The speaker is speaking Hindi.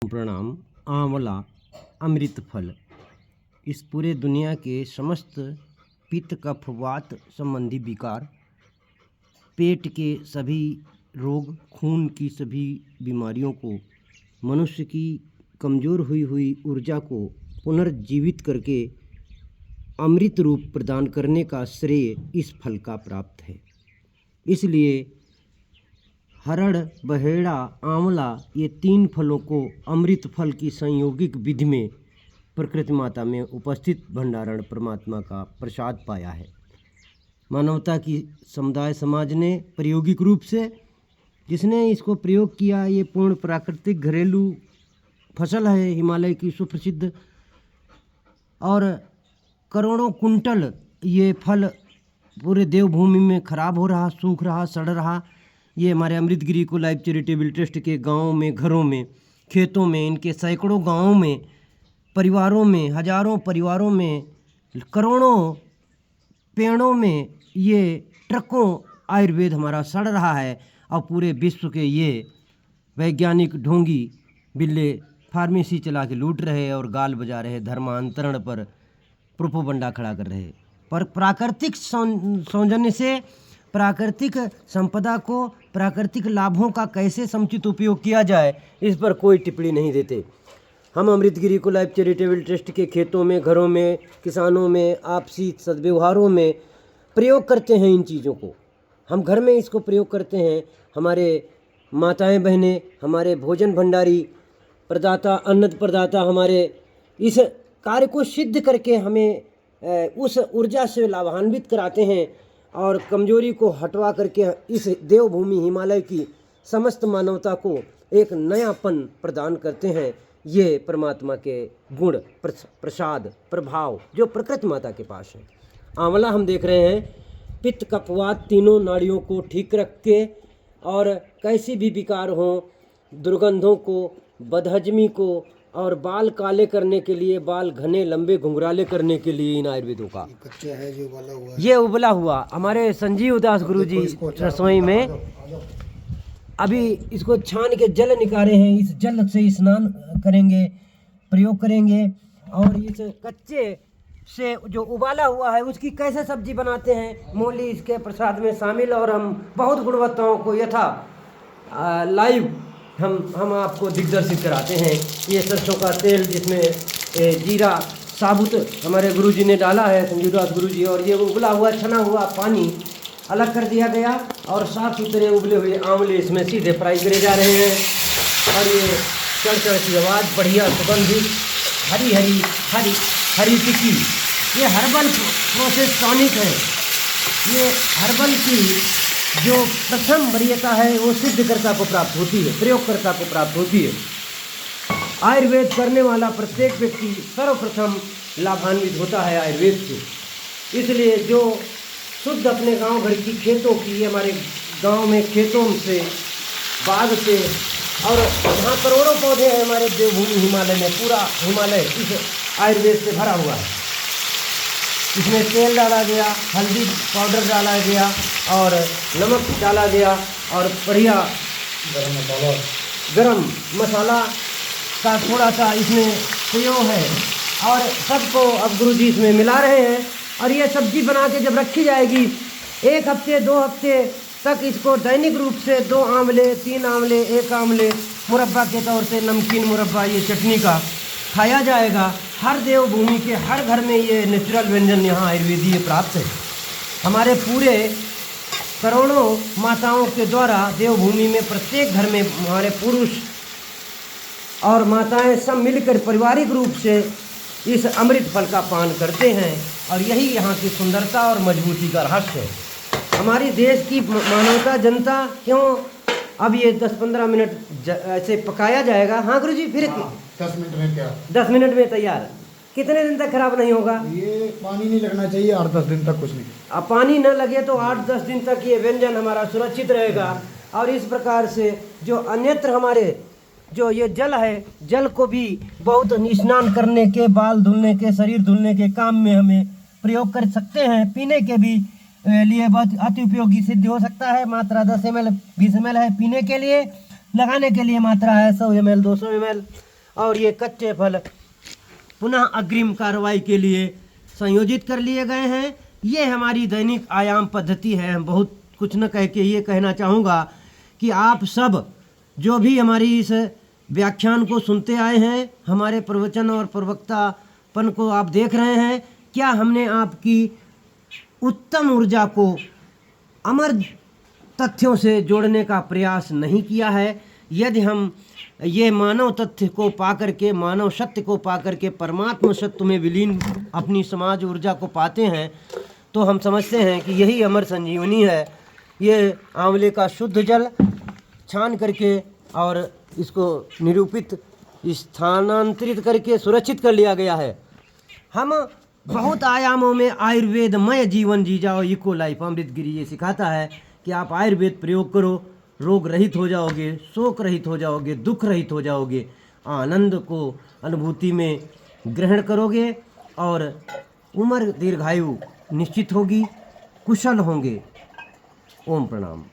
प्रणाम। आंवला अमृत फल इस पूरे दुनिया के समस्त पित्त कफ वात संबंधी विकार, पेट के सभी रोग, खून की सभी बीमारियों को, मनुष्य की कमज़ोर हुई हुई ऊर्जा को पुनर्जीवित करके अमृत रूप प्रदान करने का श्रेय इस फल का प्राप्त है। इसलिए हरड़, बहेड़ा, आंवला ये तीन फलों को अमृत फल की संयोगिक विधि में प्रकृति माता में उपस्थित भंडारण परमात्मा का प्रसाद पाया है। मानवता की समुदाय समाज ने प्रायोगिक रूप से जिसने इसको प्रयोग किया, ये पूर्ण प्राकृतिक घरेलू फसल है, हिमालय की सुप्रसिद्ध, और करोड़ों कुंटल ये फल पूरे देवभूमि में खराब हो रहा, सूख रहा, सड़ रहा। ये हमारे अमृतगिरी को लाइफ चैरिटेबल ट्रस्ट के गाँव में, घरों में, खेतों में, इनके सैकड़ों गाँवों में, परिवारों में, हजारों परिवारों में, करोड़ों पेड़ों में ये ट्रकों आयुर्वेद हमारा सड़ रहा है। और पूरे विश्व के ये वैज्ञानिक ढोंगी बिल्ले फार्मेसी चला के लूट रहे और गाल बजा रहे, धर्मांतरण पर प्रोपोगंडा खड़ा कर रहे। पर प्राकृतिक सौजन्य से प्राकृतिक संपदा को, प्राकृतिक लाभों का कैसे समुचित उपयोग किया जाए, इस पर कोई टिप्पणी नहीं देते। हम अमृतगिरी को लाइफ चैरिटेबल ट्रस्ट के खेतों में, घरों में, किसानों में, आपसी सद्व्यवहारों में प्रयोग करते हैं। इन चीज़ों को हम घर में इसको प्रयोग करते हैं। हमारे माताएं बहनें, हमारे भोजन भंडारी प्रदाता, अन्न प्रदाता हमारे इस कार्य को सिद्ध करके हमें उस ऊर्जा से लाभान्वित कराते हैं और कमजोरी को हटवा करके इस देवभूमि हिमालय की समस्त मानवता को एक नयापन प्रदान करते हैं। ये परमात्मा के गुण, प्रसाद, प्रभाव जो प्रकृति माता के पास है। आंवला हम देख रहे हैं पित्त कफ वात तीनों नाड़ियों को ठीक रख के, और कैसी भी विकार हो, दुर्गंधों को, बदहजमी को, और बाल काले करने के लिए, बाल घने लंबे घुंघराले करने के लिए इन आयुर्वेदों का कच्चा है जो उबला हुआ है। ये उबला हुआ हमारे संजीव दास गुरु जी रसोई में अभी इसको छान के जल निकाले हैं। इस जल से स्नान करेंगे, प्रयोग करेंगे, और इस कच्चे से जो उबाला हुआ है उसकी कैसे सब्जी बनाते हैं, मूली इसके प्रसाद में शामिल, और हम बहुत गुणवत्ताओं को यथा लाइव हम आपको दिग्दर्शित कराते हैं। ये सरसों का तेल जिसमें जीरा साबुत हमारे गुरुजी ने डाला है, संजीव दास गुरुजी, और ये उबला हुआ छना हुआ पानी अलग कर दिया गया, और साफ सुथरे उबले हुए आंवले इसमें सीधे फ्राई करे जा रहे हैं। और ये चढ़ की आवाज़, बढ़िया सुगंधित हरी हरी हरी हरी टिक्की, ये हर्बल प्रोसेस टॉनिक है। ये हर्बल की जो प्रथम वरीयता है वो सिद्धकर्ता को प्राप्त होती है, प्रयोगकर्ता को प्राप्त होती है। आयुर्वेद करने वाला प्रत्येक व्यक्ति सर्वप्रथम लाभान्वित होता है आयुर्वेद से। इसलिए जो शुद्ध अपने गांव घर की खेतों की, हमारे गांव में खेतों से, बाग से, और जहाँ करोड़ों पौधे हैं हमारे देवभूमि हिमालय में, पूरा हिमालय इस आयुर्वेद से भरा हुआ है। इसमें तेल डाला गया, हल्दी पाउडर डाला गया, और नमक डाला गया, और बढ़िया गरम मसाला का थोड़ा सा इसमें प्रयोग है, और सबको अब गुरुजी इसमें मिला रहे हैं। और ये सब्जी बना के जब रखी जाएगी 1 हफ्ते 2 हफ्ते तक, इसको दैनिक रूप से 2 आंवले, 3 आंवले, 1 आंवले मुरब्बा के तौर से, नमकीन मुरब्बा ये चटनी का खाया जाएगा। हर देवभूमि के हर घर में ये नेचुरल व्यंजन यहाँ आयुर्वेदीय प्राप्त है। हमारे पूरे करोड़ों माताओं के द्वारा देवभूमि में प्रत्येक घर में हमारे पुरुष और माताएं सब मिलकर पारिवारिक रूप से इस अमृत फल का पान करते हैं, और यही यहाँ की सुंदरता और मजबूती का रहस्य है। हमारी देश की मानवता, जनता क्यों अब ये 10-15 मिनट ऐसे पकाया जाएगा। हाँ गुरुजी, फिर 10 मिनट में क्या? 10 मिनट में तैयार। कितने दिन तक खराब नहीं होगा? ये पानी नहीं लगना चाहिए, 8-10 दिन तक कुछ नहीं। अब पानी न लगे तो 8-10 दिन तक ये व्यंजन हमारा सुरक्षित रहेगा। और इस प्रकार से जो अन्यत्र हमारे जो ये जल है, जल को भी बहुत स्नान करने के, बाल धुलने के, शरीर धुलने के काम में हमें प्रयोग कर सकते हैं। पीने के भी लिए बहुत अति उपयोगी सिद्ध हो सकता है। मात्रा 10 ml 20 ml है पीने के लिए, लगाने के लिए मात्रा है 100 ml 200 ml। और ये कच्चे फल पुनः अग्रिम कार्रवाई के लिए संयोजित कर लिए गए हैं। ये हमारी दैनिक आयाम पद्धति है। हम बहुत कुछ न कह के ये कहना चाहूँगा कि आप सब जो भी हमारी इस व्याख्यान को सुनते आए हैं, हमारे प्रवचन और प्रवक्तापन को आप देख रहे हैं, क्या हमने आपकी उत्तम ऊर्जा को अमर तथ्यों से जोड़ने का प्रयास नहीं किया है? यदि हम ये मानव तथ्य को पा करके, मानव सत्य को पा करके परमात्मा सत्य में विलीन अपनी समाज ऊर्जा को पाते हैं, तो हम समझते हैं कि यही अमर संजीवनी है। ये आंवले का शुद्ध जल छान करके और इसको निरूपित स्थानांतरित करके सुरक्षित कर लिया गया है। हम बहुत आयामों में आयुर्वेदमय जीवन जी जाओ, इको लाइफ अमृतगिरी ये सिखाता है कि आप आयुर्वेद प्रयोग करो, रोग रहित हो जाओगे, शोक रहित हो जाओगे, दुख रहित हो जाओगे, आनंद को अनुभूति में ग्रहण करोगे और उम्र दीर्घायु निश्चित होगी, कुशल होंगे। ओम प्रणाम।